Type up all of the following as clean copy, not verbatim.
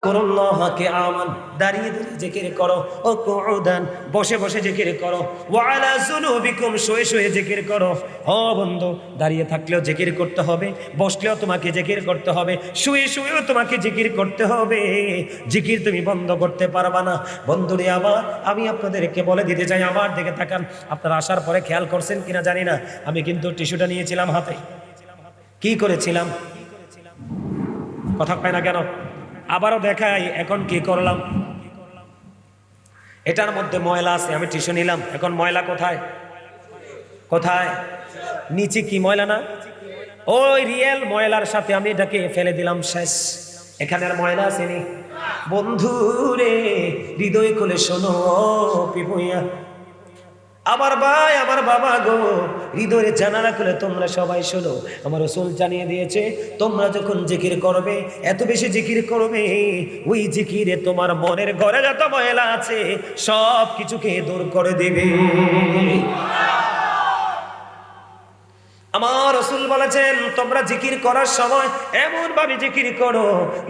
কুরুল্লাহ কিয়ামান, দাঁড়িয়ে দাঁড়িয়ে জিকির করো, ও কুউদান, বসে বসে জিকির করো, ওয়া আলা যুনুবিকুম, শুয়ে শুয়ে জিকির করো। ও বন্ধু, দাঁড়িয়ে থাকলেও জিকির করতে হবে, বসলেও তোমাকে জিকির করতে হবে, শুয়ে শুয়েও তোমাকে জিকির করতে হবে। জিকির তুমি বন্ধ করতে পারবা না। বন্ধুরে আমার, আমি আপনাদেরকে বলে দিতে চাই, আমার দিকে তাকান। আপনারা আসার পরে খেয়াল করছেন কিনা জানি না, আমি কিন্তু টিস্যুটা নিয়েছিলাম হাতে। কি করেছিলাম? কথা পায় না কেন? আবারও দেখাই, এখন কি করলাম। এটার মধ্যে ময়লা আছে, আমি টিস্যু নিলাম, এখন ময়লা কোথায়? কোথায়? নিচে কি ময়লা না? ওই রিয়েল ময়লার সাথে আমি এটাকে ফেলে দিলাম, শেষ। এখানে আর ময়লা আসেনি। বন্ধু রে, হৃদয় খুলে শোনো পিপুইয়া, আমার ভাই, আমার বাবা গো, হৃদয়ের জানালা খুলে তোমরা সবাই শোনো। আমার রাসূল জানিয়ে দিয়েছে, তোমরা যখন জিকির করবে, এত বেশি জিকির করবে, ওই জিকিরে তোমার মনের ঘরে যত ময়লা আছে সব কিছুকে দূর করে দেবে। আমার রাসূল বলেছেন, তোমরা জিকির করার সময় এমন ভাবে জিকির করো,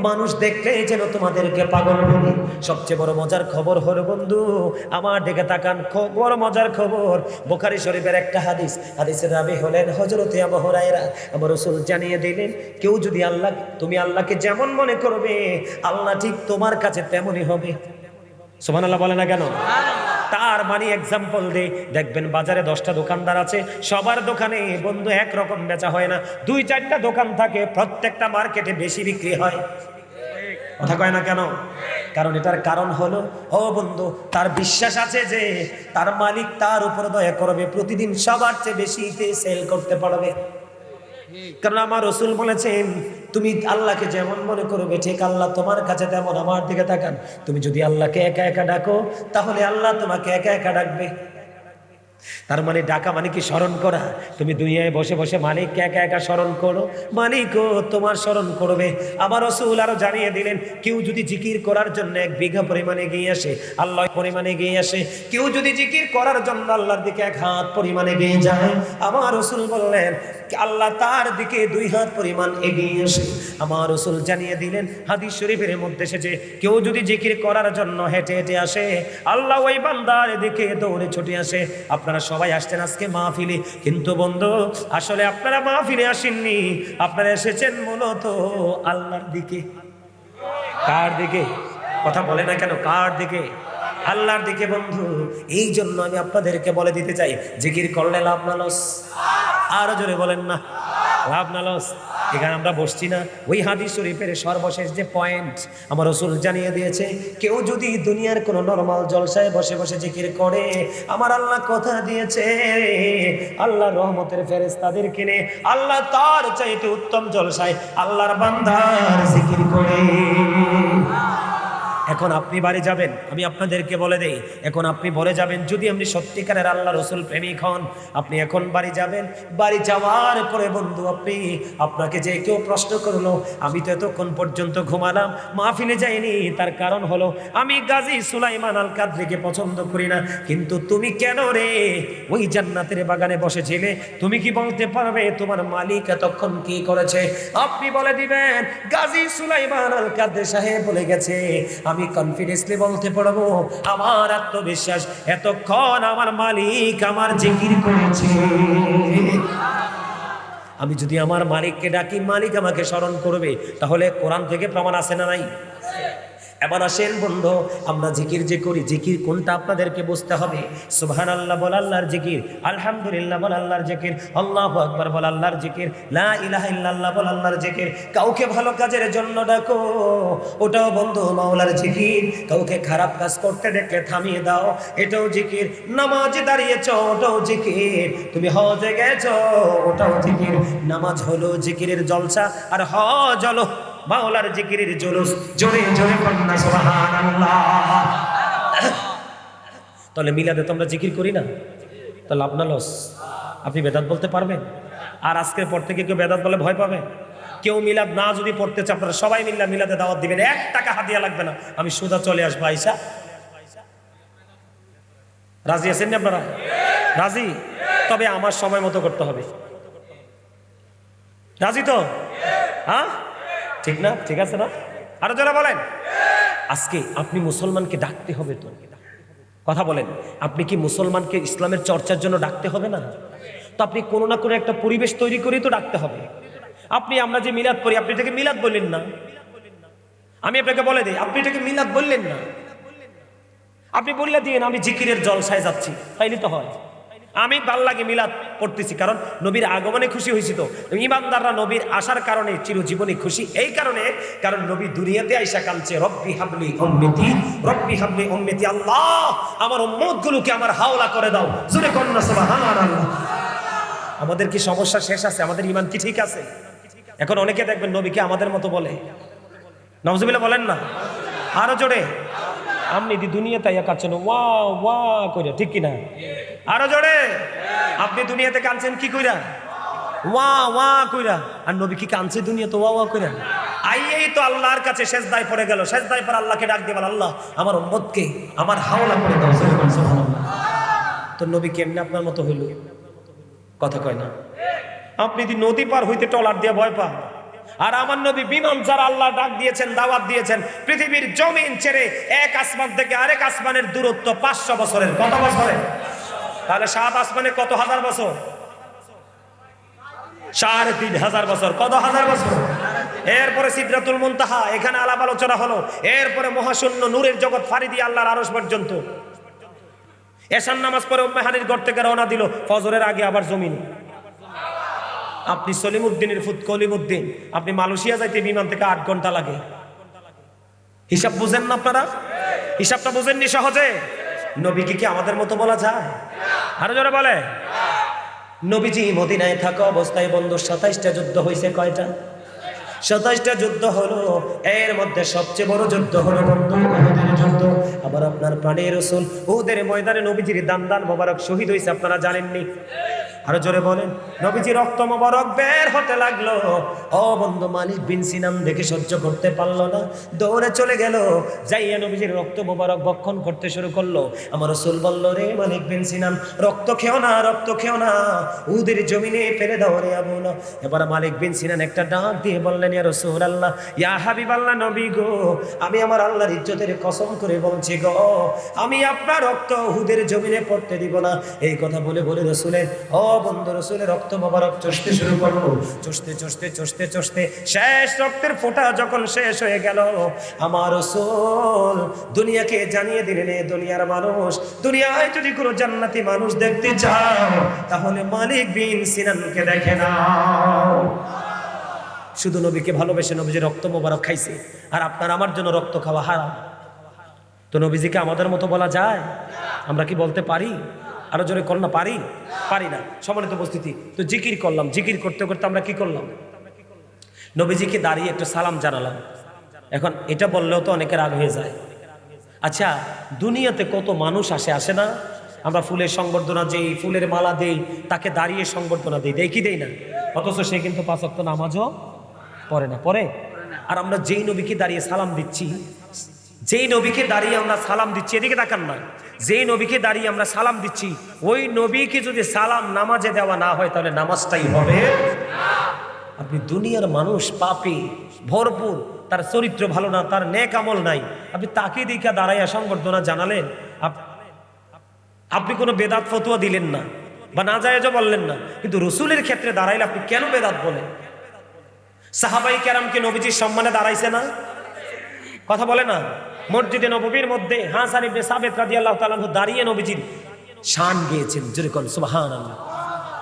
মানুষ দেখলেই যেন তোমাদেরকে পাগল বলে। সবচেয়ে বড় মজার খবর হলো বন্ধু, আমার দিকে তাকান, বড় মজার খবর। বুখারী শরীফের একটা হাদিস, হাদিসের রাবী হলেন হযরতে আবু হুরায়রা। আমার রাসূল জানিয়ে দিলেন, কেউ যদি তুমি আল্লাহকে যেমন মনে করবে, আল্লাহ ঠিক তোমার কাছে তেমনই হবে। সুবহানাল্লাহ বলে না কেন? তার মানে এক্সাম্পল দে, দেখবেন বাজারে 10টা দোকানদার আছে, সবার দোকানে বন্ধু একরকম বেচা হয় না, 2-4টা দোকান থাকে, প্রত্যেকটা মার্কেটে বেশি বিক্রি হয়। কথা কয় না কেন? কারণ এটার কারণ হলো, ও বন্ধু, তার বিশ্বাস আছে যে তার মালিক তার উপর দয়া করবে, প্রতিদিন সবার চেয়ে বেশি সেল করতে পারবে। কারণ আমার রাসূল বলেছেন, তুমি আল্লাহকে যেমন মনে করবে ঠিক আল্লাহ তোমার কাছে তেমন। আমার দিকে তাকান, তুমি যদি আল্লাহকে একা একা ডাকো, তাহলে আল্লাহ তোমাকে একা একা ডাকবে। তার মানে ডাকা মানে কি? স্মরণ করা। তুমি দুনিয়ায় বসে বসে মালিককে একা একা স্মরণ করো, মালিকও তোমার স্মরণ করবে। আমার রাসূল আরো জানিয়ে দিলেন, কেউ যদি জিকির করার জন্য 1 বিঘা পরিমাণে এগিয়ে আসে, আল্লাহ পরিমাণে এগিয়ে আসে। কেউ যদি জিকির করার জন্য আল্লাহর দিকে 1 হাত পরিমাণে এগিয়ে যায়, আমার রাসূল বললেন আল্লাহ তার দিকে 2 হাত পরিমাণ এগিয়ে আসে। আমার রাসূল জানিয়ে দিলেন, হাদিস শরীফের মধ্যে এসেছে, কেউ যদি জিকির করার জন্য হেঁটে হেঁটে আসে, আল্লাহ ওই বান্দার দিকে দৌড়ে ছুটে আসে। আপনারা সবাই আসছেন আজকে মাহফিলে, কিন্তু বন্ধু আসলে আপনারা মাহফিলে আসেননি, আপনারা এসেছেন মূলত আল্লাহর দিকে। কার দিকে? কথা বলে না কেন? কার দিকে? আল্লাহর দিকে বন্ধু। এই জন্য আমি আপনাদেরকে বলে দিতে চাই, জিকির করলে লাভ না লস? আরো জোরে বলেন না, লাভ না লস? এখানে আমরা বসছি না, ওই হাদিস শরীফের সর্বশেষ যে পয়েন্ট আমার রাসূল জানিয়ে দিয়েছে, কেউ যদি দুনিয়ার কোনো নরমাল জলসায় বসে বসে জিকির করে, আমার আল্লাহ কথা দিয়েছে, আল্লাহর রহমতের ফেরেশতাদের কিনে আল্লাহ তার চাইতে উত্তম জলসায় আল্লাহর বান্দার জিকির করে। এখন আপনি বাড়ি যাবেন, আমি আপনাদেরকে বলে দেই, এখন আপনি বলে যাবেন, যদি আপনি সত্যিকারের আল্লাহ রাসূল প্রেমিক হন, আপনি এখন বাড়ি যাবেন। বাড়ি যাওয়ার পরে বন্ধু, আপনাকে যে কেউ প্রশ্ন করলো, আমি তো এতক্ষণ পর্যন্ত ঘুমালাম, মাহফিলে যাইনি, তার কারণ হলো আমি গাজী সুলাইমান আল কাদরিকে পছন্দ করি না। কিন্তু তুমি কেন রে ওই জান্নাতের বাগানে বসেছিলে? তুমি কি বলতে পারবে তোমার মালিক এতক্ষণ কি করেছে? আপনি বলে দিবেন, গাজী সুলাইমান আল কাদরি সাহেব বলে গেছে। আমি কনফিডেন্সলি বলতে পারবো, আমার আত্মবিশ্বাস, এতক্ষণ আমার মালিক আমার জিকির করেছে। আমি যদি আমার মালিককে ডাকি, মালিক আমাকে স্মরণ করবে। তাহলে কোরআন থেকে প্রমাণ আছে না নাই? এবার আসেন বন্ধু, আমরা জিকির যে করি, জিকির কোনটা আপনাদেরকে বুঝতে হবে। সুবহানাল্লাহ বল আল্লাহর জিকির, আলহামদুলিল্লাহ বল আল্লাহর জিকির, আল্লাহু আকবার বল আল্লাহর জিকির, লা ইলাহা ইল্লাল্লাহ বল আল্লাহর জিকির। কাউকে ভালো কাজের জন্য ডাকো, ওটাও বন্ধু মাওলার জিকির। কাউকে খারাপ কাজ করতে দেখলে থামিয়ে দাও, এটাও জিকির। নামাজে দাঁড়িয়েছো, ওটাও জিকির। তুমি হজে গেছো, ওটাও জিকির। নামাজ হলো জিকিরের জলসা, আর হজ হলো মাওলার জিকিরের জুলুস। জোরে জোরে কন্যা সুবহানাল্লাহ। তাহলে মিলাদে তোমরা জিকির করি না, তাহলে লাভ না লস? আপনি বেদাত বলতে পারবেন? আর আজকের পর থেকে কেউ বেদাত বলে ভয় পাবে? কেউ মিলাদ না যদি পড়তে চায়, আপনারা সবাই মিল্লা মিলাদে দাওয়াত দিবেন, 1 টাকা হাদিয়া লাগবে না, আমি সুদা চলে আসবো। আইসা রাজি আছেন না আপনারা? রাজি? তবে আমার সময় মতো করতে হবে। রাজি তো? হ্যাঁ, ঠিক না? ঠিক আছে না? আরো যারা বলেন, আজকে আপনি মুসলমানকে ডাকতে হবে তো, কথা বলেন, আপনি কি মুসলমানকে ইসলামের চর্চার জন্য ডাকতে হবে না? তো আপনি কোনো না কোনো একটা পরিবেশ তৈরি করেই তো ডাকতে হবে। আপনি আমরা যে মিলাদ পড়ি, আপনি এটাকে মিলাদ বললেন না। আমি আপনাকে বলে দিই, আপনি এটাকে মিলাদ বললেন না, আপনি বললে দিয়ে আমি জিকিরের জলসায় যাচ্ছি, তাইলে তো হয়। আমি ভাল লাগে মিলাদ পড়তেছি, কারণ নবীর আগমনে খুশি হয়েছি। তো ইমানদাররা নবীর আসার কারণে চিরজীবনে খুশি, এই কারণে, কারণ নবী দুনিয়াতে আইসা কাঁদছে, রব্বি হাবলি উম্মতি, রব্বি হাবলি উম্মতি, আল্লাহ আমার উম্মতগুলোকে আমার হাওলা করে দাও। জোরে কন্যা সুবহানাল্লাহ। আমাদের কি সমস্যা শেষ আছে? আমাদের ঈমান কি ঠিক আছে? এখন অনেকে দেখবেন নবীকে আমাদের মতো বলে, নাউজুবিল্লাহ বলেন না, আরো জোরে, আপনি দি দুনিয়াতে আইয়া কাঁদছেন ওয়া ওয়া কইরা, ঠিক কিনা? আরো জোরে, আপনি দুনিয়াতে কাঁদছেন কি কইরা? ওয়া ওয়া কইরা। আর নবী কি কাঁদছে দুনিয়াতে ওয়া ওয়া কইরা? আইয়েই তো আল্লাহর কাছে সেজদায় পড়ে গেল, সেজদায় পড়ে আল্লাহকে ডাক দিয়ে বলে, আল্লাহ আমার উম্মতকে আমার হাওলা করে দাও। সুবহানাল্লাহ। তো নবী কেমনে আপনার মতো হইল? কথা কয় না। আপনি যদি নদী পার হইতে টলার দিয়ে ভয় পান, আর আমার নবী বিমান যারা আল্লাহ ডাক দিয়েছেন, দাওয়াত দিয়েছেন, পৃথিবীর জমিন ছেড়ে এক আসমান থেকে আরেক আসমানের দূরত্ব 500 বছরের। কত বছরে? তাহলে 7 আসমানে কত হাজার বছর? 3500 বছর। কত হাজার বছর? এরপরে সিদরাতুল মুনতাহা, এখানে আলাপ আলোচনা হলো। এরপরে মহাশূন্য নূরের জগৎ ফাড়ি দিয়ে আল্লাহর আরশ পর্যন্ত। এশার নামাজ পড়ে উম্মে হানির ঘর থেকে রওনা দিল, ফজরের আগে আবার জমিনে। আপনি সলিমউদ্দিনের ফুত কলিমউদ্দিন, আপনি মালয়েশিয়া যাইতে বিমান থেকে 8 ঘন্টা লাগে। হিসাব বুঝেন না আপনারা? হিসাবটা বুঝেননি সহজে? নবীকে কি আমাদের মতো বলা যায়? আরো জোরে বলে। নবীজি মদিনায় থাকা অবস্থায় বন্ধু 27টা যুদ্ধ হয়েছে। কয়টা? 27টা যুদ্ধ হলো। এর মধ্যে সবচেয়ে বড় যুদ্ধ হলো বন্ধু উহুদের যুদ্ধ। আবার আপনার প্রাণের রাসূল উহুদের ময়দানে নবীজির দান মোবারক শহীদ হয়েছে, আপনারা জানেননি? আরো জোরে বলেন। নবীজি রক্ত মোবারক বের হতে লাগলো। ও বন্ধু, মালিক বিন সিনান দেখে সহ্য করতে পারলো না, দৌড়ে চলে গেল, যাইয়া নবীজির রক্ত মোবারক ভক্ষণ করতে শুরু করলো। আমার রাসূল বলল, রে মালিক বিন সিনান, রক্ত খেও না, রক্ত খেও না, উহুদের জমিনে ফেলে দাও রে আবু না। এবার মালিক বিন সিনান একটা ডাক দিয়ে বললেন, ইয়া রাসূলুল্লাহ, ইয়া হাবিবাল্লাহ, নবী গো, আমি আমার আল্লাহর ইজ্জতের কসম করে বলছি গো, আমি আপনার রক্ত উহুদের জমিনে পড়তে দিব না। এই কথা বলে বলে রাসূলের বন্ধু রাসূলের রক্ত মোবারক চষতে শুরু করলো। চষতে শেষ রক্তের ফোঁটা যখন শেষ হয়ে গেল, আমার রাসূল দুনিয়াকে জানিয়ে দিলেন, দুনিয়ার মানুষ, দুনিয়ায় যদি কোনো জান্নাতি মানুষ দেখতে চাও, তাহলে মালিক বিন সিনানকে দেখে নাও। শুধু নবীকে ভালোবেসে নবীজির রক্ত মোবারক খাইছে, আর আপনার আমার জন্য রক্ত খাওয়া হারাম। তো নবীজিকে আমাদের মতো বলা যায়? আমরা কি বলতে পারি? আরো জোরে কর না, পারি? পারি না। সম্মানিত উপস্থিতি, তো জিকির করলাম, জিকির করতে করতে আমরা কি করলাম? নবীজিকে দাঁড়িয়ে একটু সালাম জানালাম। এখন এটা বললেও তো অনেকের রাগ হয়ে যায়। আচ্ছা, দুনিয়াতে কত মানুষ আসে না? আমরা ফুলের সংবর্ধনা দেই, ফুলের মালা দেই, তাকে দাঁড়িয়ে সংবর্ধনা দেই, দেই কি দেই না? অথচ সে কিন্তু 5 ওয়াক্ত নামাজও পড়ে না, পড়ে। আর আমরা যেই নবীকে দাঁড়িয়ে সালাম দিচ্ছি, যেই নবীকে দাঁড়িয়ে আমরা সালাম দিচ্ছি, এদিকে তাকান না, যেই নবীকে দাঁড়িয়ে আমরা সালাম দিচ্ছি, ওই নবীকে যদি সালাম নামাজে দেওয়া না হয়, তাহলে নামাজটাই হবে না। আপনি দুনিয়ার মানুষ, পাপী ভরপুর, তার চরিত্র ভালো না, তার নেক আমল নাই, আপনি তাকে দিকে দাঁড়াইয়া সংবর্ধনা জানালেন, আপনি কোনো বেদাত ফতোয়া দিলেন না বা না জায়েজও বললেন না, কিন্তু রাসূলের ক্ষেত্রে দাঁড়াইলে আপনি কেন বেদাত বলেন? সাহাবাই কেরামকে নবীজির সম্মানে দাঁড়াইছে না? কথা বলে না? মসজিদে নববীর মধ্যে হাসান ইবনে সাবিত রাদিয়াল্লাহু তাআলা আনহু দাঁড়িয়ে নবীজির শান গেয়েছেন, জোরে কোন সুবহানাল্লাহ।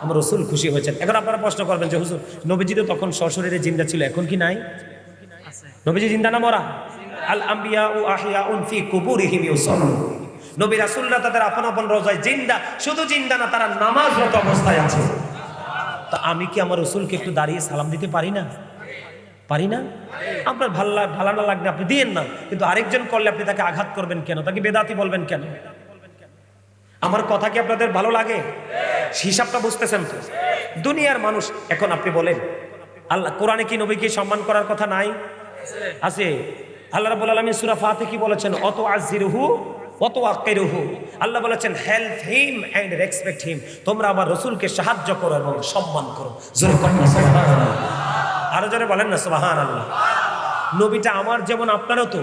আমার রাসূল খুশি হয়েছেন। এখন আপনারা প্রশ্ন করবেন যে হুজুর, নবীজি তো তখন সশরীরে জিন্দা ছিল, এখন কি নাই? নবীজি জিন্দা না মরা? আল আম্বিয়া ও আহিয়াউন ফি কুবুরিহিম ইউসাল্লুন। নবী রাসূলরা তাদের আপন আপন রওজায় জিন্দা, শুধু জিন্দা না, তারা নামাজরত অবস্থায় আছে। তা আমি কি আমার রাসূলকে একটু দাঁড়িয়ে সালাম দিতে পারি না? পারি না? আপনার ভালো না লাগলে আপনি দিয়েন না, কিন্তু আরেকজন করলে আপনি তাকে আঘাত করবেন কেন? তাকে বেদাতি বলবেন কেন? আমার কথা কি আপনাদের ভালো লাগে? হিসাবটা বুঝতেছেন তো? দুনিয়ার মানুষ। এখন আপনি বলেন, আল্লাহ কোরআনে কি নবীকে সম্মান করার কথা নাই? আছে। আল্লাহ রাব্বুল আলামিন সূরা ফাতিহা কি বলেছেন? অত আজিরহু অত আকিরহু। আল্লাহ বলেছেন, help him and respect him. তোমরা আমার রাসূলকে সাহায্য করো এবং সম্মান করো। জোরে কর না সুবহানাল্লাহ। আরো জোরে বলেন না সুবহানাল্লাহ। নবীটা আমার যেমন আপনারও তো,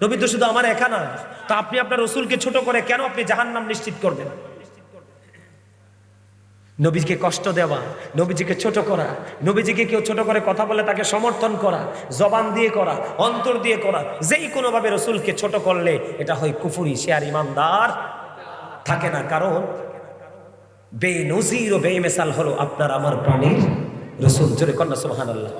নবী তো শুধু আমার একা না। তা আপনি আপনার রসুলকে ছোট করে কেন আপনি জাহান্নাম নিশ্চিত করবেন? নবীকে কষ্ট দেওয়া, নবীজিকে ছোট করা, নবীজিকে কেউ ছোট করে কথা বলে তাকে সমর্থন করা, জবান দিয়ে করা, অন্তর দিয়ে করা, যেই কোনোভাবে রসুলকে ছোট করলে এটা হয় কুফরি, সে আর ইমানদার থাকে না। কারণ বেনজির ও বেমিসাল হলো আপনার আমার প্রাণীর রসুল। জোরে কন্যা সুবহানাল্লাহ।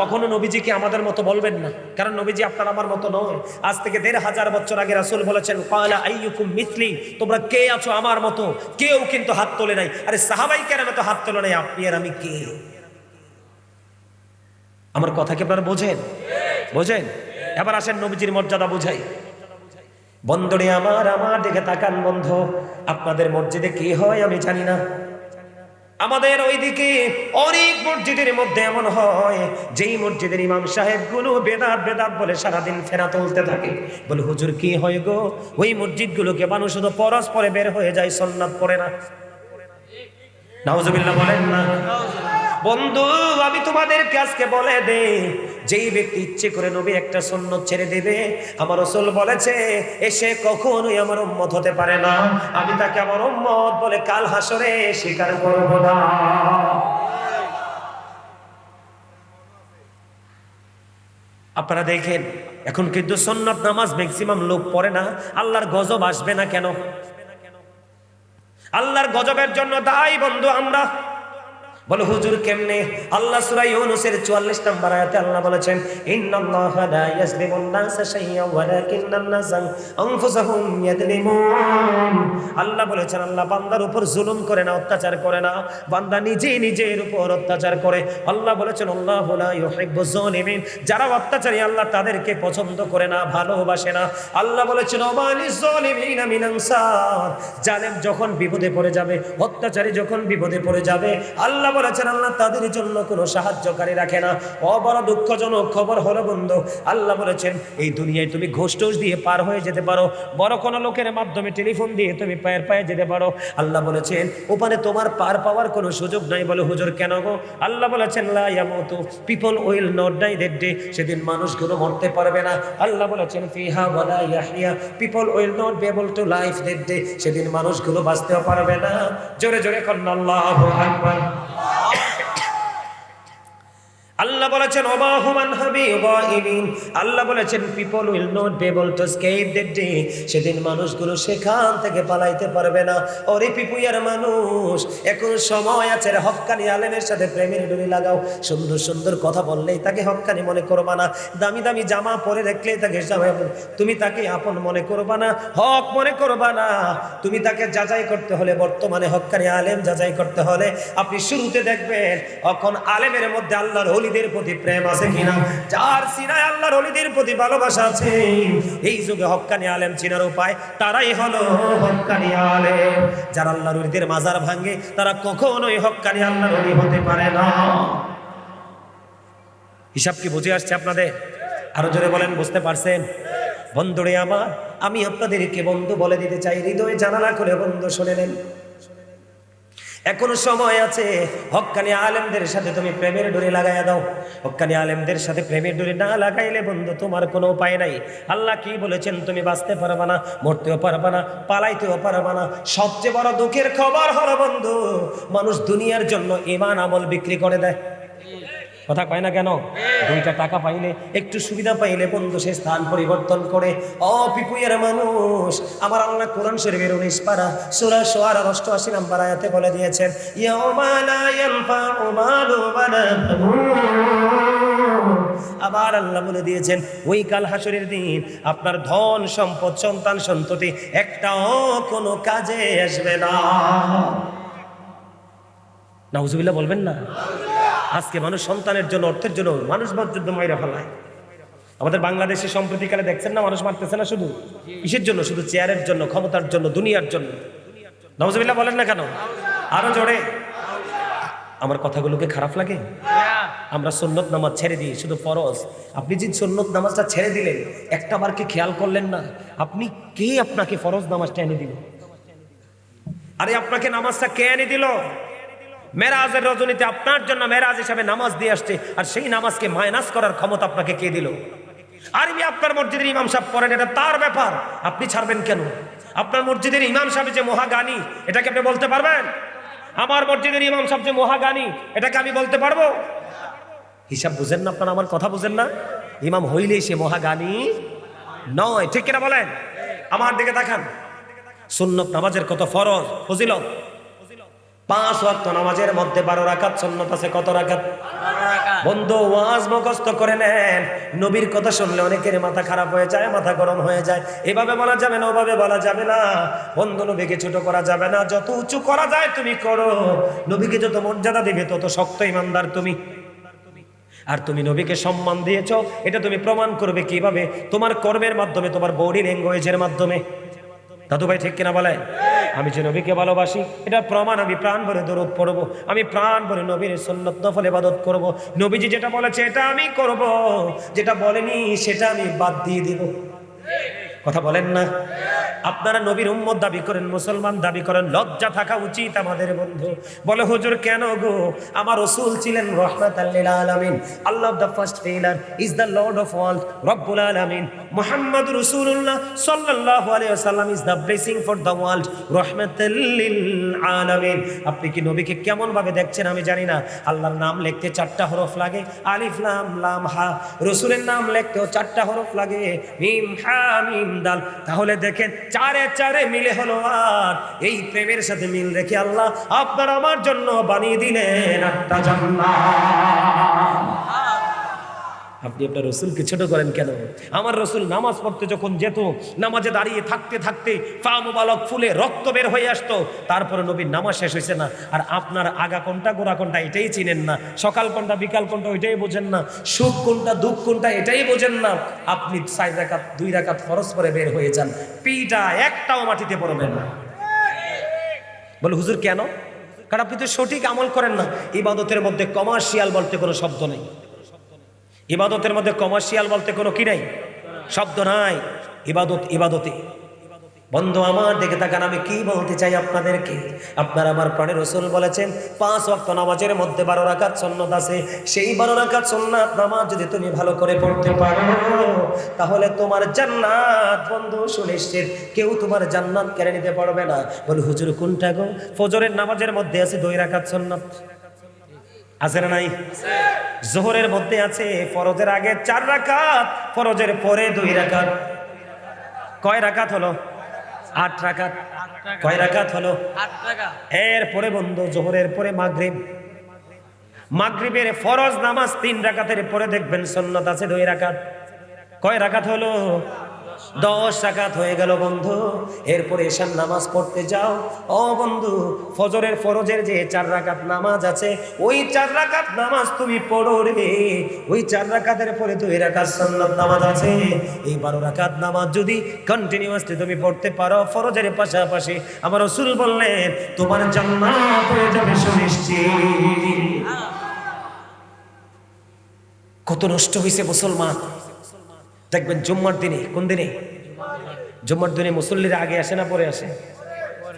কখনো নবীজিকে আমাদের মতো বলবেন না, কারণ নবীজি আপনার আমার মতো নয়। আজ থেকে ১৫০০ বছর আগে রাসূল বলেছেন, ক্বালা আইয়ুকুম মিসলি, তোমরা কে আছো আমার মতো? কেউ কিন্তু হাত তোলে নাই। আরে সাহাবাই কেরাম তো হাত তোলে নাই, আপনি আর আমি কে? আমার কথা কি আপনারা বোঝেন? বোঝেন? এবার আসেন নবীজির মর্যাদা বুঝাই। বন্ধুরে আমার, আমার দিকে তাকান বন্ধু। আপনাদের মসজিদে কি হয় আমি জানি না, আমাদের ওইদিকে অনেক মসজিদের মধ্যে এমন হয়, যেই মসজিদের ইমাম সাহেব গুলো বেদাত বেদাত বলে সারাদিন ফেরা তুলতে থাকে। বলে হুজুর কি হয় গো, ওই মসজিদ গুলোকে মানুষ শুধু ফরজ পরে বের হয়ে যায়, সুন্নাত পড়ে না। নাউজুবিল্লাহ বলেন না। বন্ধু আমি তোমাদেরকে আজকে বলে দেই, যেই ব্যক্তি ইচ্ছে করে নবী একটা সুন্নত ছেড়ে দেবে, আমার রাসূল বলেছে এসে কখনোই আমার উম্মত হতে পারে না। আমি তাকে আমার উম্মত বলে কাল হাসরে স্বীকার করব না। আপনারা দেখেন এখন কিন্তু সুন্নত নামাজ ম্যাক্সিমাম লোক পড়ে না। আল্লাহর গজব আসবে না কেন? আল্লাহর গজবের জন্য দায়ী বন্ধু আমরা। বলে হুজুর কেমনে? আল্লাহ সূরা ইউনূসের 44 নম্বর আয়াতে আল্লাহ বলেছেন, ইন্নাল্লাহা লা ইয়াজলিমুন নাসা শাইয়্যা ওয়ালাকিন্নান নাসা আনফুসাহুম ইয়াজলিমুন। আল্লাহ বলেছেন আল্লাহ বান্দার উপর জুলুম করে না, অত্যাচার করে না, বান্দা নিজে নিজের উপর অত্যাচার করে। আল্লাহ বলেছেন আল্লাহু লা ইউহিব্বুজ জালিমিন, যারা অত্যাচারী আল্লাহ তাদেরকে পছন্দ করে না, ভালোবাসে না। আল্লাহ বলেছেন ওয়ালিজ জালিমিনা মিন আনসার, জালেম যখন বিপদে পড়ে যাবে, অত্যাচারী যখন বিপদে পড়ে যাবে, আল্লাহ বলেছেন আল্লাহ তাদের জন্য কোনো সাহায্যকারী রাখে না। বড় দুঃখজনক খবর হলো বন্ধু, আল্লাহ বলেছেন এই দুনিয়ায় তুমি ঘুষ টুস দিয়ে পার হয়ে যেতে পারো, বড় কোনো লোকের মাধ্যমে টেলিফোন দিয়ে তুমি পায়ের পায়ে যেতে পারো। আল্লাহ বলেছেন ওখানে তোমার পার পাওয়ার কোনো সুযোগ নাই। বলে হুজুর কেন গো? আল্লাহ বলেছেন লা ইয়ামুতু, people will not die that day, সেদিন মানুষগুলো মরতে পারবে না। আল্লাহ বলেছেন ফিহা ওয়ালা ইয়াহইয়া, people will not be able to life that day, সেদিন মানুষগুলো বাঁচতেও পারবে না। জোরে জোরে করেন আল্লাহু আকবার। আল্লাহ বলেছেন ওমাহুমান হাবি গাইবিন, আল্লাহ বলেছেন people will not be able to escape that day, সেদিন মানুষগুলো সেখান থেকে পালাইতে পারবে না। ওরে পিপুয়ার মানুষ, এখন সময় আছে, হক্কানি আলেমের সাথে প্রেমের ডুরি লাগাও। সুন্দর সুন্দর কথা বললেই তাকে হক্কানি মনে করবা না, দামি দামি জামা পরে রাখলেই তাকে তুমি তাকে আপন মনে করবা না, হক মনে করবা না। তুমি তাকে যাচাই করতে হলে, বর্তমানে হক্কানি আলেম যাচাই করতে হলে আপনি শুরুতে দেখবেন এখন আলেমের মধ্যে আল্লাহর ওলিদের প্রতি প্রেম আছে কিনা। যার সিনায় আল্লাহর ওলিদের প্রতি ভালোবাসা আছে, এই যুগে হক্কানি আলেম চিনার উপায় তারাই হলো হক্কানি আলেম। যারা আল্লাহর ওলিদের মাজার ভাঙে তারা কখনোই হক্কানি আল্লাহর ওলি হতে পারে না। হিসাব কি বুঝে আসছে আপনাদের? আরো জোরে বলেন, বুঝতে পারছেন? বন্ধুরে আমার, আমি আপনাদেরকে বন্ধু বলে দিতে চাই, হৃদয়ে জানালা করে বন্ধু শুনে নেন, এখনো সময় আছে। হক্কানি আলেমদের সাথে তুমি প্রেমের ডোরি লাগাইয়া দাও। হক্কানি আলেমদের সাথে প্রেমের ডোরি না লাগাইলে বন্ধু তোমার কোনো উপায় নাই। আল্লাহ কি বলেছেন? তুমি বাঁচতে পারবা না, মরতেও পারবা না, পালাইতেও পারবা না। সবচেয়ে বড় দুঃখের খবর হলো বন্ধু, মানুষ দুনিয়ার জন্য ঈমান আমল বিক্রি করে দেয়। কথা কয় না কেন? দুইটা টাকা পাইলে, একটু সুবিধা পাইলে বন্ধু সে স্থান পরিবর্তন করে। পিপুয়ের মানুষ, আমার আল্লাহ কোরআন শরীফের 19 পারা সূরা শুআরা 88 নম্বর আয়াতে বলে দিয়েছেন, ইয়াউমা লা ইয়ানফাউ মালু ওয়ালা বানুন। আবার আল্লাহ বলে দিয়েছেন ওই কাল হাসরের দিন আপনার ধন সম্পদ সন্তান সন্ততি একটাও কোনো কাজে আসবে না। নাউজুবিল্লাহ বলবেন না? আজকে মানুষ সন্তানের জন্য, অর্থের জন্য মানুষ যুদ্ধ মাইরা ফেলায়। আমাদের বাংলাদেশে সম্প্রতিকালে দেখছেন না, মানুষ মারতেছে না শুধু কিসের জন্য? শুধু চেয়ারের জন্য, ক্ষমতার জন্য, দুনিয়ার জন্য। নাউজুবিল্লাহ বলেন না কেন? আরো জোরে। আমার কথাগুলোকে খারাপ লাগে? আমরা সুন্নত নামাজ ছেড়ে দিই, শুধু ফরজ। আপনি যে সুন্নত নামাজটা ছেড়ে দিলেন, একটা বার কি খেয়াল করলেন না আপনি কে আপনাকে ফরজ নামাজটা এনে দিল? আরে আপনাকে নামাজটা কে এনে দিল? মেরাজের রজনীতে আপনার জন্য মেরাজ হিসাবে নামাজ দিয়ে আসছে, আর সেই নামাজকে মাইনাস করার ক্ষমতা আপনাকে কে দিল? আরবি আপনার মসজিদের ইমাম সাহেব পড়েন, এটা তার ব্যাপার, আপনি ছাড়বেন কেন? আপনার মসজিদের ইমাম সাহেব যে মহাজ্ঞানী, এটাকে আপনি বলতে পারবেন? আমার মসজিদের ইমাম সাহেব যে মহাজ্ঞানী, এটাকে আমি বলতে পারবো? হিসাব বুঝেন না আপনারা, আমার কথা বুঝেন না? ইমাম হইলেই সে মহাজ্ঞানী নয়, ঠিক কিনা বলেন? আমার দিকে তাকান, সুন্নত নামাজের কত ফরজ ফজিলত। 5 ওয়াক্ত নামাজের মধ্যে 12 রাকাত সুন্নত আছে। কত রাকাত? বন্ধু ওয়াজ মুখস্থ করে নেন, নবীর কথা শুনলে অনেকের মাথা খারাপ হয়ে যায়, মাথা গরম হয়ে যায়। এভাবে বলা যাবে না, ওভাবে বলা যাবে না। বন্ধু, নবীকে ছোট করা যাবে না, যত উঁচু করা যায় তুমি করো। নবীকে যত মর্যাদা দিবে তত শক্ত ইমানদার তুমি। আর তুমি নবীকে সম্মান দিয়েছো, এটা তুমি প্রমাণ করবে কিভাবে? তোমার কর্মের মাধ্যমে, তোমার বডি ল্যাঙ্গুয়েজের মাধ্যমে। দাদু ভাই ঠিক কিনা বলেন? আমি যে নবীকে ভালোবাসি এটার প্রমাণ, আমি প্রাণ ভরে দরুদ পড়বো, আমি প্রাণ ভরে নবীর সুন্নত নফল ইবাদত করব। নবীজি যেটা বলেছে এটা আমি করব, যেটা বলেনি সেটা আমি বাদ দিয়ে দিব। কথা বলেন না? আপনারা নবীর উম্মত দাবি করেন, মুসলমান দাবি করেন, লজ্জা থাকা উচিত আমাদের। বন্ধু বলে, হুজুর কেন গো? আমার রাসূল ছিলেন রাহমাতাল লিল আলামিন। Allah the first failure is the lord of world, রব্বুল আলামিন। মুহাম্মদুর রাসূলুল্লাহ সাল্লাল্লাহু আলাইহি ওয়াসাল্লাম is the blessing for the world, রাহমাতাল লিল আলামিন। আপনি কি নবীকে কেমন ভাবে দেখছেন আমি জানি না। আল্লাহর নাম লিখতে 4টা হরফ লাগে, আলিফ লাম লাম হা। রাসূলের নাম লিখতেও 4টা হরফ লাগে, মিম হা মিম দাল। তাহলে দেখেন, 4 4 মিলে হলো 8। এই প্রেমের সাথে মিল রেখে আল্লাহ আপনার আমার জন্য বানিয়ে দিলেন 8টা জান্নাত। আপনি আপনার রসুলকে ছোট করেন কেন? আমার রসুল নামাজ পড়তে যখন যেত, নামাজে দাঁড়িয়ে থাকতে থাকতে পা মোবারক ফুলে রক্ত বের হয়ে আসতো, তারপরে নবীর নামাজ শেষ হয়েছে না। আর আপনার আগা কোনটা গোড়া কোনটা এটাই চিনেন না, সকাল কোনটা বিকাল কোনটা ওইটাই বোঝেন না, সুখ কোনটা দুঃখ কোনটা এটাই বোঝেন না। আপনি 4 রাকাত 2 রাকাত ফরজ করে বের হয়ে যান, পিটা একটাও মাটিতে পড়বেন না। বলে, হুজুর কেন? কারণ আপনি তো সঠিক আমল করেন না। ইবাদতের মধ্যে কমার্শিয়াল বলতে কোনো শব্দ নেই। ইবাদতের মধ্যে কমার্শিয়াল বলতে কোনো কি নাই, শব্দ নাই। ইবাদত ইবাদতে। বন্ধু আমার দিকে তাকান, আমি কি বলতে চাই আপনাদেরকে? আপনার আমার প্রাণের রাসূল বলেছেন 5 ওয়াক্ত নামাজের মধ্যে 12 রাকাত সুন্নাত আছে। সেই 12 রাকাত সুন্নাত নামাজ যদি তুমি ভালো করে পড়তে পারো, তাহলে তোমার জান্নাত বন্ধু সুনিশ্চিত। কেউ তোমার জান্নাত কেড়ে নিতে পারবে না। বলে, হুজুর কোনটা গো? ফজরের নামাজের মধ্যে আছে 2 রাকাত সুন্নাত, আছে না নাই? যোহরের মধ্যে আছে ফরজের আগে 4 রাকাত, ফরজের পরে 2 রাকাত। কয় রাকাত হলো? 8 রাকাত। কয় রাকাত হলো? 8 রাকাত। এরপরে বন্ধু যোহরের পরে মাগরিব, মাগরিবের ফরজ নামাজ 3 রাকাতের পরে দেখবেন সুন্নাত আছে 2 রাকাত। কয় রাকাত হলো? 10 রাকাত হয়ে গেল বন্ধু। এরপরে এশার নামাজ পড়তে যাও। ও বন্ধু, ফজরের ফরজের যে 4 রাকাত নামাজ আছে, ওই 4 রাকাত নামাজ তুমি পড়ো রে। ওই 4 রাকাতের পরে 2 রাকাত সুন্নাত নামাজ আছে। এই 12 রাকাত নামাজ যদি কন্টিনিউয়াসলি তুমি পড়তে পারো ফরজের পাশাপাশি, আমার রাসূল বললেন তোমার জান্নাত হয়ে যাবে সুনিশ্চিত। কত নষ্ট হয়েছে মুসলমান। দেখবেন জুম্মার দিনে, কোন দিনে? জুম্মার দিনে মুসল্লিরা আগে আসে না পরে আসে?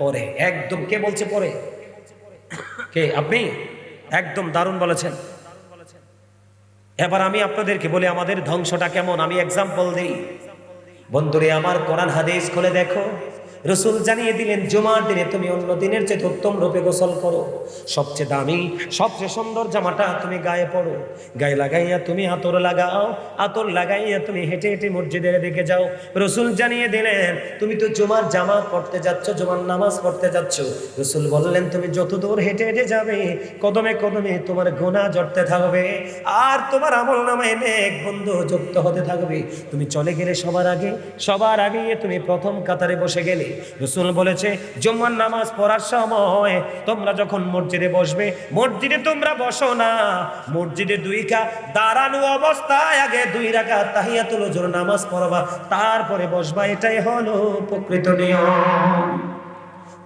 পরে। একদম। কে বলছে পরে? কে? আপনি একদম দারুণ বলেছেন। এবার আমি আপনাদেরকে বলি আমাদের ধ্বংসটা কেমন, আমি এক্সাম্পল দেই। বন্ধুরে আমার, কোরআন হাদিস খুলে দেখো। রাসূল জানিয়ে দিলেন জুমার দিনে তুমি অন্য দিনের চেয়ে উত্তম রূপে গোসল করো। সবচেয়ে দামি সবচেয়ে সুন্দর জামাটা তুমি গায়ে পরো, গায়ে লাগাইয়া তুমি আতর লাগাও, আতর লাগাইয়া তুমি হেঁটে হেঁটে মসজিদের দিকে যাও। রাসূল জানিয়ে দিলেন তুমি তো জুমার জামা পড়তে যাচ্ছ, জুমার নামাজ পড়তে যাচ্ছ। রাসূল বললেন তুমি যত দূর হেঁটে হেঁটে যাবে, কদমে কদমে তোমার গুনাহ জড়তে থাকবে, আর তোমার আমলনামায় নেক বন্ধু যুক্ত হতে থাকবে। তুমি চলে গেলে সবার আগে তুমি প্রথম কাতারে বসে গেলে। রাসূল বলেছে জুমার নামাজ পড়ার সময় তোমরা যখন মসজিদে বসবে, মসজিদে তোমরা বসো না, মসজিদে 2 রাকাত দাঁড়ানো অবস্থায় আগে 2 রাকাত তাহিয়াতুল ওযুর নামাজ পড়বা, তারপরে বসবা। এটাই হলো প্রকৃত নিয়ম।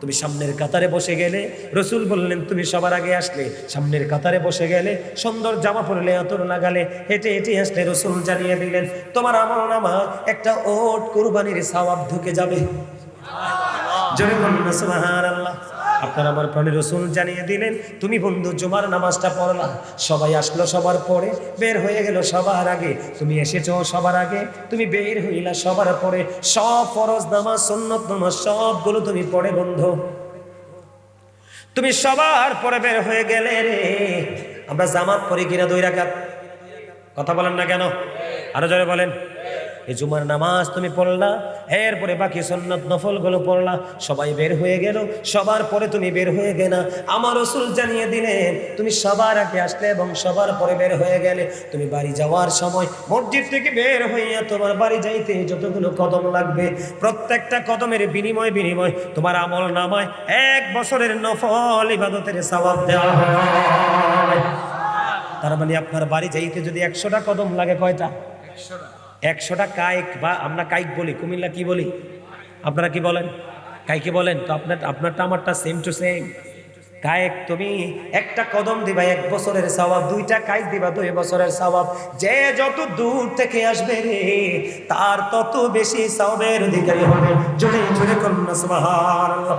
তুমি সামনের কাতারে বসে গেলে, রাসূল বললেন তুমি সবার আগে আসলে, সামনের কাতারে বসে গেলে, সুন্দর জামা পরলে, আতর লাগালে, হেঁটে হেঁটে আসলে, রাসূল জানিয়ে দিলেন তোমার আমলনামা একটা ওট কুরবানির সওয়াব ঢুকে যাবে। জোরে বলুন না সুবহানাল্লাহ। আপনার আমার প্রাণের রাসূল জানিয়ে দিলেন, তুমি বন্ধু জুমার নামাজটা পড়লা, সবাই আসলো সবার পরে, বের হয়ে গেল সবার আগে, তুমি এসেছো সবার আগে, তুমি বের হইলা সবার পরে, সব ফরজ নামাজ সুন্নত নামাজ সবগুলো তুমি পড়ে বন্ধু, তুমি সবার পরে বের হয়ে গেলে রে। আমরা জামাত পড়ি কিনা 2 রাকাত? কথা বলেন না কেন? আরো জোরে বলেন। এই জুমার নামাজ তুমি পড়লা, এরপরে বাকি সুন্নাত নফল গুলো পড়লা, সবাই বের হয়ে গেল, সবার পরে তুমি বের হয়ে গেলা। আমার রাসূল জানিয়ে দিলেন, তুমি সবার আগে আসলে এবং সবার পরে বের হয়ে গেলে, তুমি বাড়ি যাওয়ার সময় মসজিদ থেকে বের হইয়া তোমার বাড়ি যাইতে যতগুলো কদম লাগবে, প্রত্যেকটা কদমের বিনিময় তোমার আমল নামায় 1 বছরের নফল ইবাদতের সওয়াব দেওয়া হয়। তার মানে আপনার বাড়ি যাইতে যদি 100টা কদম লাগে, কয়টা? 100টা কাইক, বা আমরা কাইক বলি, কুমিল্লা কি বলি, আপনারা কি বলেন? কাইকে বলেন তো। আপনারটা আমারটা সেম টু সেম। কায়েক, তুমি একটা কদম দিবা 1 বছরের সওয়াব, 2টা কাইক দিবা 2 বছরের সওয়াব। যে যত দূর থেকে আসবে রে, তার তত বেশি সওয়াবের অধিকারী হবে। জোরে জোরে করুন না সুবহানাল্লাহ।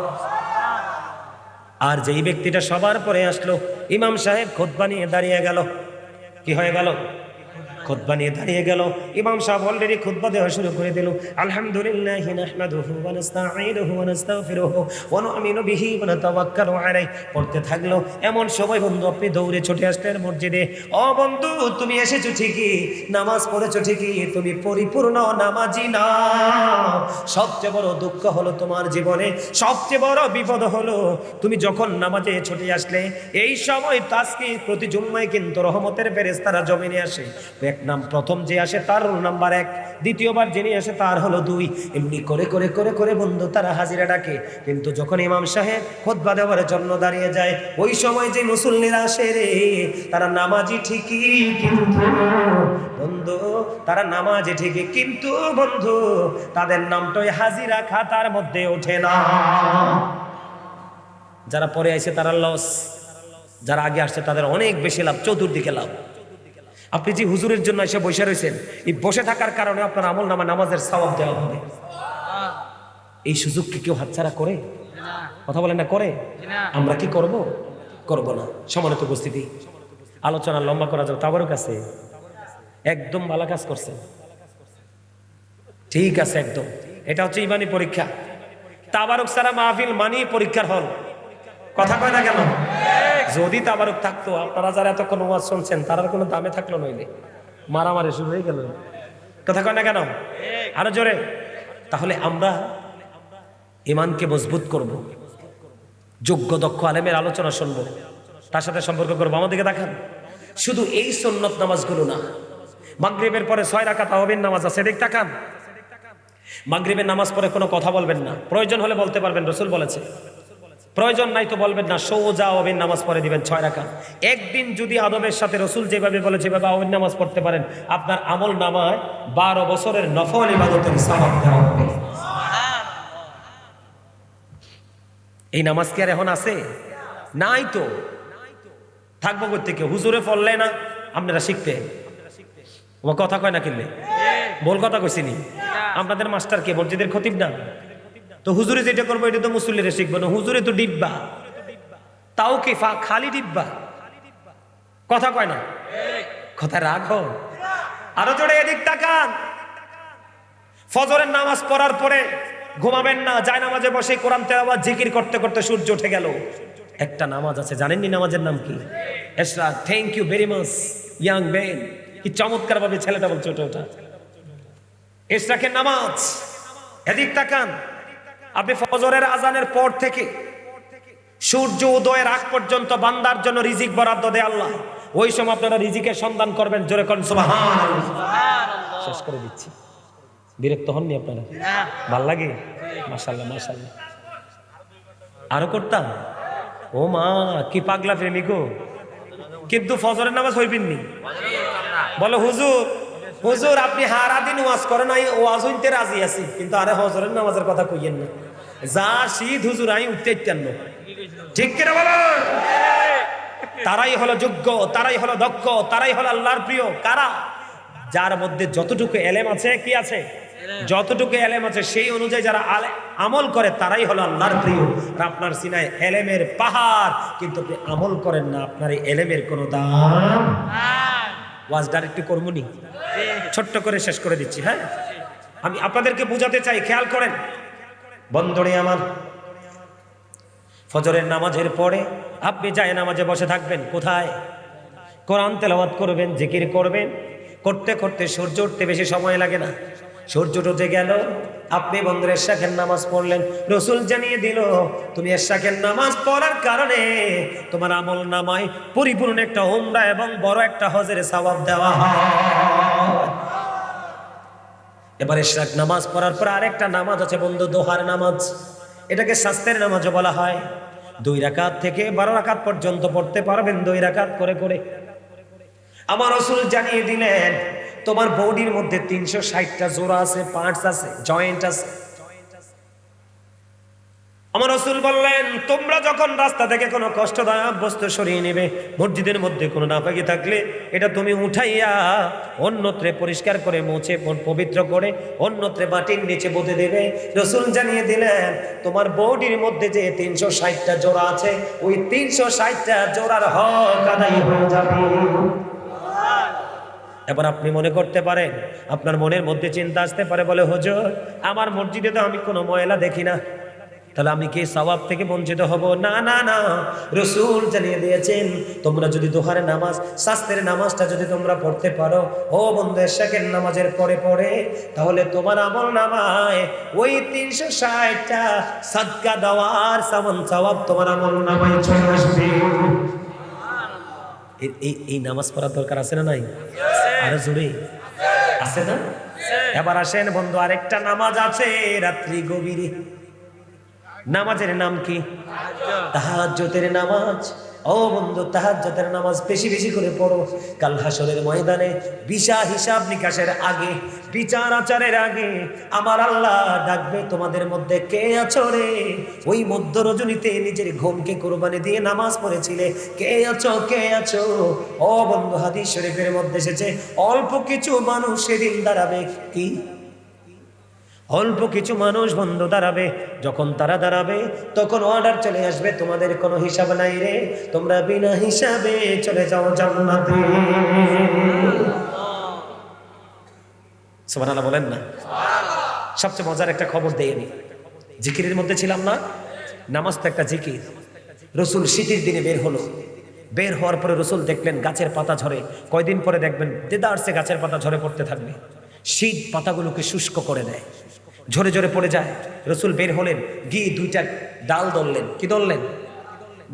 আর যেই ব্যক্তিটা সবার পরে আসলো, ইমাম সাহেব খুতবা নিয়ে দাঁড়িয়ে গেল, কি হয়ে গেল? খুতবা নিয়ে দাঁড়িয়ে গেল। ইমাম সাহেব অলরেডি খুতবা দেওয়া শুরু করে দিল। আলহামদুলিল্লাহি নাহমাদুহু ওয়া নাস্তাঈনুহু ওয়া নাস্তাগফিরুহু ওয়া নু'মিনু বিহি ওয়া নাতাওয়াক্কালু আলাইহি। পড়তে থাকলো। এমন সময় বন্ধু আপনি দৌড়ে ছুটে আসলেন মসজিদে। ও বন্ধু, তুমি এসেছো ঠিকই, নামাজ পড়েছো ঠিকই, তুমি পরিপূর্ণ নামাজি না। সবচেয়ে বড় দুঃখ হলো তোমার জীবনে, সবচেয়ে বড় বিপদ হলো তুমি যখন নামাজে ছুটে আসলে, এই সময় তাসকির প্রতি জুম্মায় কিন্তু রহমতের ফেরেশতারা জমিনে আসে। প্রথম যে আসে তার রোল নাম্বার 1, দ্বিতীয়বার যিনি আসে তার হলো 2, এমনি করে করে করে করে বন্ধু তারা হাজিরা ডাকে। কিন্তু যখন ইমাম সাহেব খুতবা দেওয়ার জন্য দাঁড়িয়ে যায়, ওই সময় যে মুসল্লিরা আসে রে, তারা নামাজি ঠিকই, কিন্তু বন্ধু তারা নামাজি ঠিকই, কিন্তু বন্ধু তাদের নামটাই হাজিরা খাতার মধ্যে ওঠে না। যারা পরে আসে তারা লস, যারা আগে আসছে তাদের অনেক বেশি লাভ, চতুর্দিকে লাভ। আপনি যে হুজুরের জন্য এসে বসে রয়েছেন, এই বসে থাকার কারণে আপনার আমল নামা নামাজের সওয়াব দেওয়া হবে। এই সুযোগ কি কেউ হাতছাড়া করে? কথা বলেন না, করে? আমরা কি করব? করব না। সম্মানিত উপস্থিতি, আলোচনা লম্বা করা যাবে। তাবারুক আছে, একদম ভালো কাজ করছে, ঠিক আছে একদম। এটা হচ্ছে ইমানি পরীক্ষা। তাবারুক সারা মাহফিল মানি পরীক্ষার হল। কথা কয় না কেন? যদি তাবারুক থাকতো, আপনারা যারা এতক্ষণ ওয়াজ শুনছেন তারার কোনো দামে থাকলো নইলে মারামারি শুরু হয়ে গেল। কথা কয় না কেন? আরো জোরে। তাহলে আমরা ইমানকে মজবুত করব, যোগ্য দক্ষ আলেমের আলোচনা শুনবো, তার সাথে সম্পর্ক করবো। আমাদেরকে দেখান শুধু এই সুন্নত নামাজগুলো না, মাগরিবের পরে 6 রাকাত তাওয়াবির নামাজ আছে, দেখ তাকান। মাগরিবের নামাজ পড়ে কোনো কথা বলবেন না, প্রয়োজন হলে বলতে পারবেন, রাসূল বলেছে। প্রয়োজন নাই তো বলবেন না, সোজা আওয়াবির নামাজ পড়ে দিবেন 6 রাকাত। একদিন যদি আদবের সাথে রাসূল যেভাবে বলেছে সেভাবে আওয়াবির নামাজ পড়তে পারেন, আপনার আমল নামায় 12 বছরের নফল ইবাদতের সওয়াব দেওয়া হবে। এই নামাজ কি আর এখন আছে? নাই তো। থাকবো কই থেকে? হুজুরে পড়লে না আপনারা শিখতে? ও কথা কয় না কিনলে বল, কথা কইছিনি। আপনাদের মাস্টার কে? মসজিদের খতিব না তো? হুজুরে যেটা করবো এটা তো মুসল্লিরা শিখবো না। হুজুরে তো ডিব্বা, তাও কি খালি ডিব্বা। কথা কয় না, কথা রাখো। আরো জোরে এদিক তাকান। ফজরের নামাজ পড়ার পরে ঘুমাবেন না, যায় নামাজে বসে কোরআন তেলাওয়াত জিকির করতে করতে সূর্য উঠে গেল। একটা নামাজ আছে, জানেননি নামাজের নাম কি? এশরা। Thank you very much young man. কি চমৎকার ভাবে ছেলেটা বলছে ওটা এশরাকের নামাজ। এদিক তাকান। আপনি ফজরের আজানের পর থেকে সূর্য উদয়ের আগ পর্যন্ত বান্দার জন্য রিজিক বরাদ্দ দেয় আল্লাহ। ওই সময় আপনারা রিজিকের সন্ধান করবেন। জোরে কোন সুবহানাল্লাহ। শেষ করে দিচ্ছি। বিরক্ত হননি আপনারা? ভাল লাগে? মাশাআল্লাহ মাশাআল্লাহ। আরো করতাম। ও মা, কি পাগলা প্রেমিকো। কিন্তু ফজরের নামাজ হইবেননি। বলো হুজুর, হুজুর আপনি হারা দিন ওয়াজ করেন, আমি ওয়াজ হইতে রাজি আছি, কিন্তু আরে ফজরের নামাজের কথা কইয়েন না। যা শীত হুজুর আমি উঠতে ইচ্ছেন না। ঠিক কিনা বলো? তারাই হলো যোগ্য, তারাই হলো দক্ষ, তারাই হলো আল্লাহর প্রিয়। কারা? যার মধ্যে যতটুকু এলেম আছে, কি আছে? যতটুকু এলেম আছে সেই অনুযায়ী যারা আমল করে তারাই হলো আল্লাহর প্রিয়। আর আপনার সিনায় এলেমের পাহাড়, কিন্তু আপনি আমল করেন না, আপনার এই এলেমের কোনো দাম। ওয়াজ ডাইরেক্ট কর্মনি ছোট্ট করে শেষ করে দিচ্ছি। হ্যাঁ, আমি আপনাদেরকে বুঝাতে চাই, খেয়াল করেন বন্ধুরে আমার। ফজরের নামাজের পরে আপনি যায় নামাজে বসে থাকবেন, কোথায়? কোরআন তেলাওয়াত করবেন, জিকির করবেন। করতে করতে সূর্য উঠতে বেশি সময় লাগে না। সূর্য উঠে গেল, আপনি বন্ধুর এশাকের নামাজ পড়লেন। রসুল জানিয়ে দিল, তুমি এশাকের নামাজ পড়ার কারণে তোমার আমল নামায় পরিপূর্ণ একটা উমরা এবং বড় একটা হজের সওয়াব দেওয়া হয়। এবার এশাক নামাজ পড়ার পর আরেকটা নামাজ আছে বন্ধু, দোহার নামাজ। এটাকে শাস্ত্রের নামাজও বলা হয়। 2 রাকাত থেকে 12 রাকাত পর্যন্ত পড়তে পারবেন, 2 রাকাত করে করে। আমার রাসূল জানিয়ে দিলেন, তোমার বডির মধ্যে 360টা জোড়া আছে, পার্টস আছে, জয়েন্ট আছে। আমার রাসূল বললেন, তোমরা যখন রাস্তা থেকে কোনো কষ্টদায়ক বস্তু সরিয়ে নেবে, মসজিদের মধ্যে কোনো নাপাকি থাকলে এটা তুমি উঠাইয়া অন্যত্রে পরিষ্কার করে মুছে পবিত্র করে অন্যত্রে মাটির নিচে পুঁতে দেবে। রাসূল জানিয়ে দিলেন, তোমার বডির মধ্যে যে 360টা জোড়া আছে, ওই 360টা জোড়ার হক আদায় হয়ে যাবে। এবার আপনি মনে করতে পারেন, আপনার মনের মধ্যে চিন্তা আসতে পারে, বলে হুজুর আমার মসজিদে তো আমি কোনো ময়লা দেখি না, তাহলে আমি কি সওয়াব থেকে বঞ্চিত হব? না না না, রাসূল জানিয়ে দিয়েছেন, তোমরা যদি দুহারে নামাজ, শাস্ত্রের নামাজটা যদি তোমরা পড়তে পারো, ও বন্ধু এশাকের নামাজের পরে পরে, তাহলে তোমার আমল নামায় ওই 360টা সাদকা দেওয়ার সমান সওয়াব তোমার আমল নামায় চলে আসবে। এই নামাজ পড়ার দরকার আছে না নাই? আরো জোরে আছে না? এবার আসেন বন্ধু, আরেকটা নামাজ আছে রাত্রি গভীরে। নামাজের নাম কি? তাহাজ্জুদের নামাজ। ও বন্ধু, তাহাজ্জুদের নামাজ বেশি বেশি করে পড়ো। কাল হাসরের ময়দানে হিসাব নিকাশের আগে, বিচার আচারের আগে আমার আল্লাহ ডাকবে, তোমাদের মধ্যে কে আছো রে? ওই মধ্য রজনীতে নিজের ঘুমকে কুরবানি দিয়ে নামাজ পড়েছিলে, কে আছো কে আছো? ও বন্ধু, হাদিস শরীফের মধ্যে এসেছে, অল্প কিছু মানুষ সেদিন দাঁড়াবে। কি? অল্প কিছু মানুষ বন্ধু দাঁড়াবে। যখন তারা দাঁড়াবে তখন অর্ডার চলে আসবে, তোমাদের কোনো হিসাব নাই রে, তোমরা বিনা হিসাবে চলে যাও জান্নাতে। সুবহানাল্লাহ বলেন না? সবচেয়ে মজার একটা খবর দেই আমি। জিকিরের মধ্যে ছিলাম না, নামাজ তো একটা জিকির। রাসূল শীতের দিনে বের হলো। বের হওয়ার পরে রাসূল দেখলেন গাছের পাতা ঝরে। কয়দিন পরে দেখবেন দেদারসে গাছের পাতা ঝরে পড়তে থাকবে। শীত পাতাগুলোকে শুষ্ক করে দেয়, ঝরে ঝরে পড়ে যায়। রাসূল বের হলেন, গিয়ে 2টা ডাল ধরলেন। কি ধরলেন?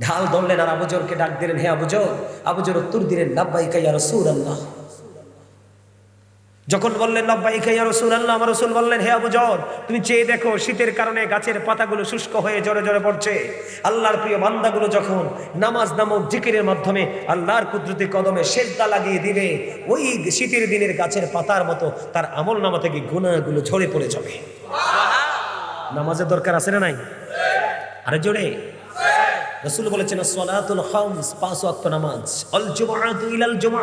ঢাল ধরলেন। আর আবু যরকে ডাক দিলেন, হে আবু যর। আবু যর উত্তর দিলেন, লাব্বাইকা ইয়া রাসূলুল্লাহ। যখন বললেন লাব্বাইকা ইয়া রাসূলুল্লাহ, আমার রাসূল বললেন, হে আবু যর, তুমি চেয়ে দেখো, শীতের কারণে গাছের পাতাগুলো শুষ্ক হয়ে ঝরে ঝরে পড়ছে। আল্লাহর প্রিয় বান্দাগুলো যখন নামাজ নামক জিকিরের মাধ্যমে আল্লাহর কুদরতি কদমে সিজদা লাগিয়ে দিবে, ওই শীতের দিনের গাছের পাতার মতো তার আমল নামা থেকে গুনাহগুলো ঝরে পড়ে যাবে। নামাজের দরকার আছে না নাই? আরে জোরে। রাসূল বলেছেন, সালাতুল খামস, 5 ওয়াক্ত নামাজ, আল জুমআতু ইলাল জুমআ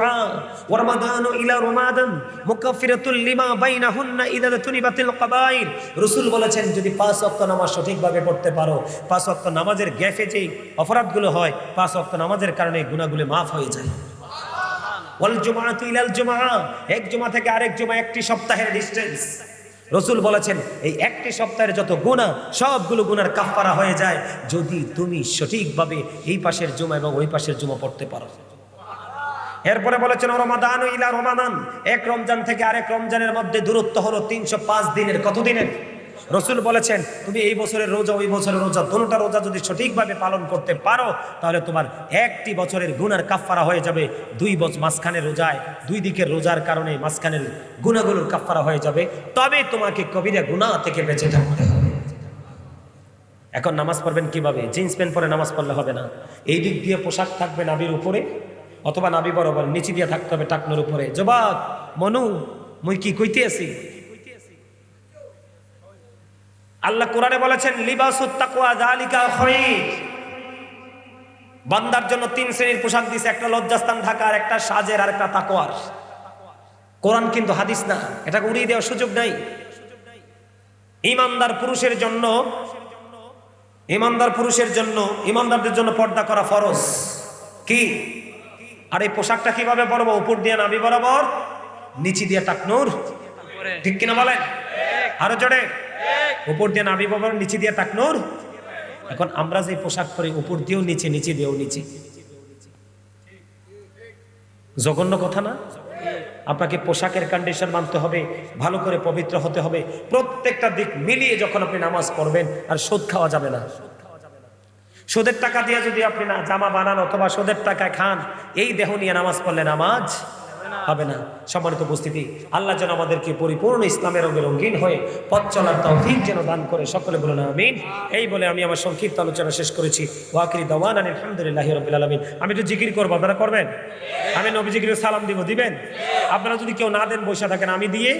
ওয়া রমাদানু ইলা রমাদান মুকাফফিরাতুল লিমা বাইনাহুন্না ইযা তুনিবাতিল কাবাইর। রাসূল বলেছেন, যদি 5 ওয়াক্ত নামাজ সঠিকভাবে পড়তে পারো, 5 ওয়াক্ত নামাজের গ্যাপে যে অপরাধগুলো হয়, 5 ওয়াক্ত নামাজের কারণে গুনাহগুলো মাফ হয়ে যায়। ওয়াল জুমআতু ইলাল জুমআ, এক জুমা থেকে আরেক জুমা 1টি সপ্তাহের ডিসটেন্স। রাসূল বলেছেন, এই 1টি সপ্তাহের যত গুনাহ, সবগুলো গুনার কাফারা হয়ে যায় যদি তুমি সঠিকভাবে এই পাশের জুমা এবং ওই পাশের জুমা পড়তে পারো। এরপরে বলেছেন, রমাদান ইলা রমাদান, এক রমজান থেকে আরেক রমজানের মধ্যে দূরত্ব হলো 305 দিনের। কত দিনের? রাসূল বলেছেন, তুমি এই বছরের রোজা ওই বছরের রোজা, দুটোটা রোজা যদি সঠিকভাবে পালন করতে পারো, তাহলে তোমার 1টি বছরের গুনার কাফারা হয়ে যাবে। 2 বছর মাঝখানে রোজায়, 2 দিকের রোজার কারণে মাঝখানের গুনাহগুলোর কাফারা হয়ে যাবে। তবে তোমাকে কবিরা গুনাহ থেকে বেঁচে থাকতে হবে। এখন নামাজ পড়বেন কিভাবে? জিন্স প্যান্ট পরে নামাজ পড়লে হবে না। এই দিক দিয়ে পোশাক থাকবে নাভির উপরে, অথবা নাভি বরাবর নিচে দিয়ে থাকতে হবে টাকনোর উপরে। জবাব মনু, মুই কি কইতে আছি? আল্লাহ কোরআনে বলেছেন, লিবাসুত তাকওয়া যালিকা খায়র। বান্দার জন্য 3 শ্রেণীর পোশাক দিয়েছে, একটা লজ্জাস্থান ঢাকার, একটা সাজের, আর একটা তাকওয়ার। কোরআন কিন্তু হাদিস না, এটাকে উড়িয়ে দেওয়ার সুযোগ নাই। ইমানদার পুরুষের জন্য, ইমানদারদের জন্য পর্দা করা ফরজ। কি? আর এই পোশাকটা কিভাবে পরবো? উপর দিয়ে নাভি বরাবর, নিচে দিয়ে টাকনুর, ঠিক কিনা বলেন? আরো জোরে। উপর দিয়ে নাভি বরাবর, নিচে দিয়ে টাকনুর। এখন আমরা যে পোশাক পরি, উপর দিয়েও নিচে, নিচে দিয়েও নিচে, জঘন্য কথা না? আপনাকে পোশাকের কন্ডিশন মানতে হবে, ভালো করে পবিত্র হতে হবে, প্রত্যেকটা দিক মিলিয়ে যখন আপনি নামাজ পড়বেন। আর সুদ খাওয়া যাবে না। সুদের টাকা দিয়ে যদি আপনি না জামা বানান অথবা সুদের টাকায় খান, এই দেহ নিয়ে নামাজ পড়লে নামাজ হবে না। সম্মানিত উপস্থিতি, আল্লাহ যেন আমাদেরকে পরিপূর্ণ ইসলামের রঙে রঙিন হয়ে পথ চলার তৌফিক যেন দান করে, সকলে বলুন আমিন। এই বলে আমি আমার সংক্ষিপ্ত আলোচনা শেষ করেছি। ওয়াকিরি দাওয়ানা আলহামদুলিল্লাহি রাব্বিল আলামিন। আমি তো জিকির করবো, আপনারা করবেন? আমি নবী জিকিরের সালাম দিবেন? আপনারা যদি কেউ না দেন, বসে থাকেন, আমি দিয়ে